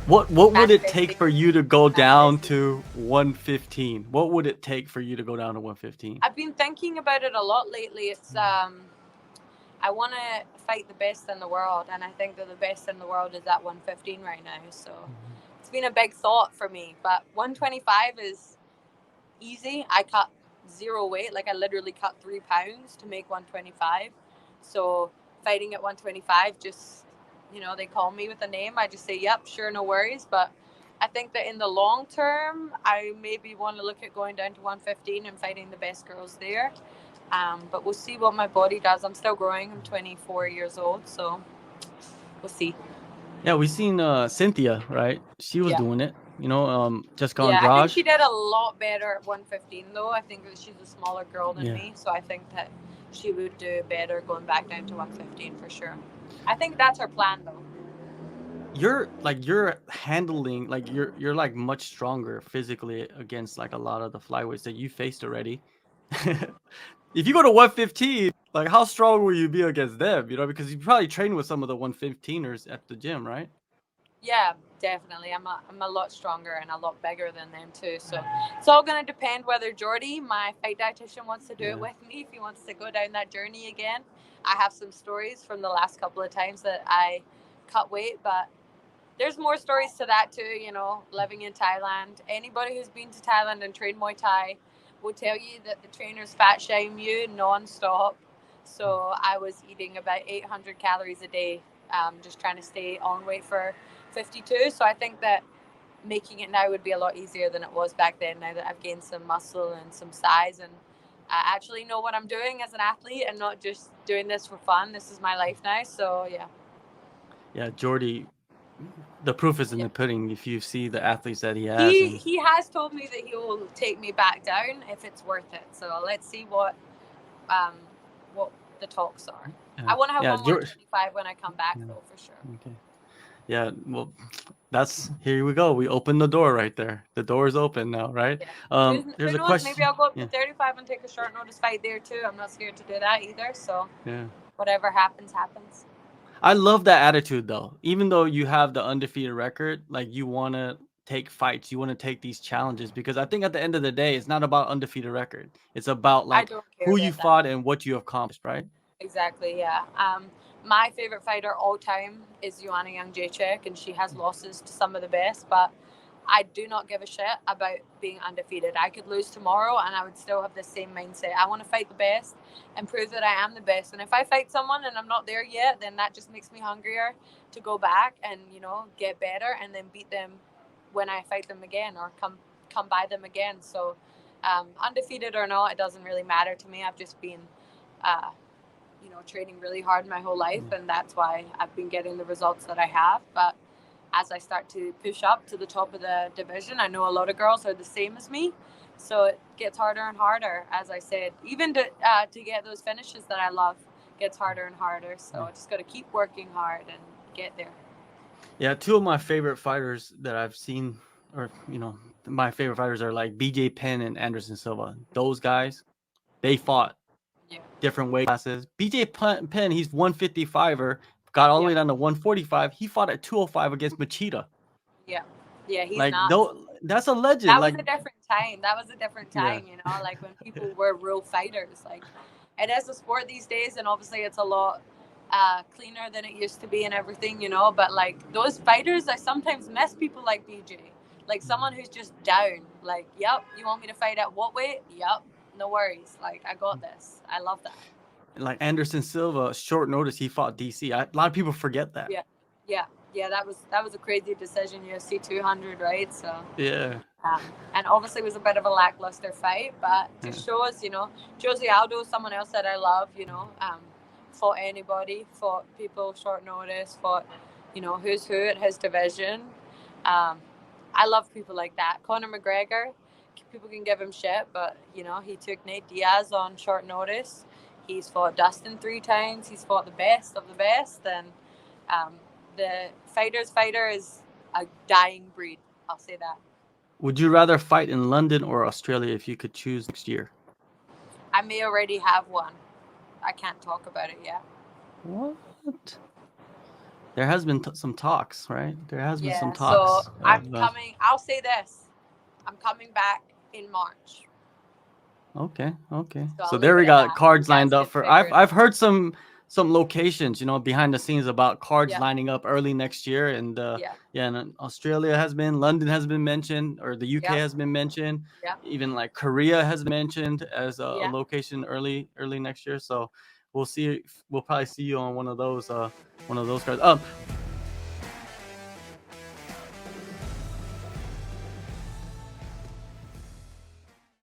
What would it take Manifesting. for you to go down Manifesting. to 115? What would it take for you to go down to 115? I've been thinking about it a lot lately. I want to fight the best in the world, and I think that the best in the world is at 115 right now. So Mhm. it's been a big thought for me. But 125 is easy. I cut zero weight. Like I literally cut 3 pounds to make 125. So fighting at 125, just, they call me with a name. I just say, yep, sure, no worries. But I think that in the long term, I maybe want to look at going down to 115 and fighting the best girls there. But we'll see what my body does. I'm still growing. I'm 24 years old, so we'll see. Yeah, we seen Cynthia, right? She was Yeah. doing it. Jessica Yeah, I think Andrade. she did a lot better at 115, though. I think that she's a smaller girl than Yeah. me, so I think that she would do better going back down to 115 for sure. I think that's her plan, though. You're handling like you're like much stronger physically against like a lot of the flyweights that you faced already. If you go to 115, like how strong will you be against them? Because you probably train with some of the 115ers at the gym, right? Yeah, definitely. I'm a lot stronger and a lot bigger than them too. So it's all going to depend whether Jordy, my fight dietitian, wants to do it Yeah. with me. If he wants to go down that journey again, I have some stories from the last couple of times that I cut weight, but there's more stories to that too. Living in Thailand. Anybody who's been to Thailand and trained Muay Thai will tell you that the trainers fat shame you non-stop. So I was eating about 800 calories a day, just trying to stay on weight for 52. So I think that making it now would be a lot easier than it was back then. Now that I've gained some muscle and some size, and I actually know what I'm doing as an athlete and not just doing this for fun. This is my life now. So yeah. Yeah, Jordy, the proof is in Yeah. the pudding if you see the athletes that he has. He And he has told me that he will take me back down if it's worth it. So let's see um what the talks are. I yeah, want to have yeah, one more 25 when I come back yeah, though, for sure. okay. Yeah, well, that's here we go. We open the door right there. The door is open now, right? Yeah. There's Who a knows? Maybe question. I'll go up to Yeah, 35 and take a short notice fight there too. I'm not scared to do that either. So yeah. whatever happens, happens. I love that attitude though. Even though you have the undefeated record, like you want to take fights, you want to take these challenges because I think at the end of the day, it's not about undefeated record. It's about I like don't care who you about that. fought and what you accomplished, right? Exactly, yeah. My favorite fighter all time is Joanna Jędrzejczyk, and she has losses to some of the best, but I do not give a shit about being undefeated. I could lose tomorrow and I would still have the same mindset. I want to fight the best and prove that I am the best. And if I fight someone and I'm not there yet, then that just makes me hungrier to go back and, get better and then beat them when I fight them again or come by them again. So undefeated or not, it doesn't really matter to me. I've just been uh, training really hard my whole life, Yeah. and that's why I've been getting the results that I have. But as I start to push up to the top of the division, I know a lot of girls are the same as me, so it gets harder and harder. As I said, even to get those finishes that I love gets harder and harder. So Yeah. I just got to keep working hard and get there. Yeah, two of my favorite fighters that I've seen, or my favorite fighters are like BJ Penn and Anderson Silva. Those guys, they fought Yeah, different weight classes. BJ Penn, he's 155er, got all the yeah, way down to 145. He fought at 205 against Machida. yeah, yeah. He's Like, nuts. though, that's a legend. That was Like, a different time. That was a different yeah, time, like when people were real fighters. Like it is a sport these days, and obviously it's a lot cleaner than it used to be and everything. But like those fighters, I sometimes miss people like BJ, like someone who's just down. Like, yep, you want me to fight at what weight? Yep, no worries. Like I got this. I love that. like Anderson Silva, short notice, he fought DC. A lot of people forget that. Yeah, yeah, yeah. That was a crazy decision. UFC 200, right? So. Yeah, Um, and obviously it was a bit of a lackluster fight, but yeah, just shows, Josie Aldo, someone else that I love, fought anybody, fought people short notice, fought, who's who at his division. Um, I love people like that. Conor McGregor, people can give him shit, but, he took Nate Diaz on short notice. He's fought Dustin 3 times. He's fought the best of the best. And um, the fighter's fighter is a dying breed. I'll say that. would you rather fight in London or Australia if you could choose next year? I may already have one. I can't talk about it yet. What? there has been some talks, right? There has been some Yeah, so talks I'm of. coming. I'll say this: I'm coming back in March. Okay, okay. So So I'll there leave we it at got that. You cards guys lined up can for. figure I've it I've out. heard some locations, behind the scenes about cards Yeah, lining up early next year, and yeah, yeah, and Australia has been, London has been mentioned, or the UK yeah, has been mentioned, yeah, even like Korea has been mentioned as a yeah. location early next year. So we'll see. We'll probably see you on one of those cards.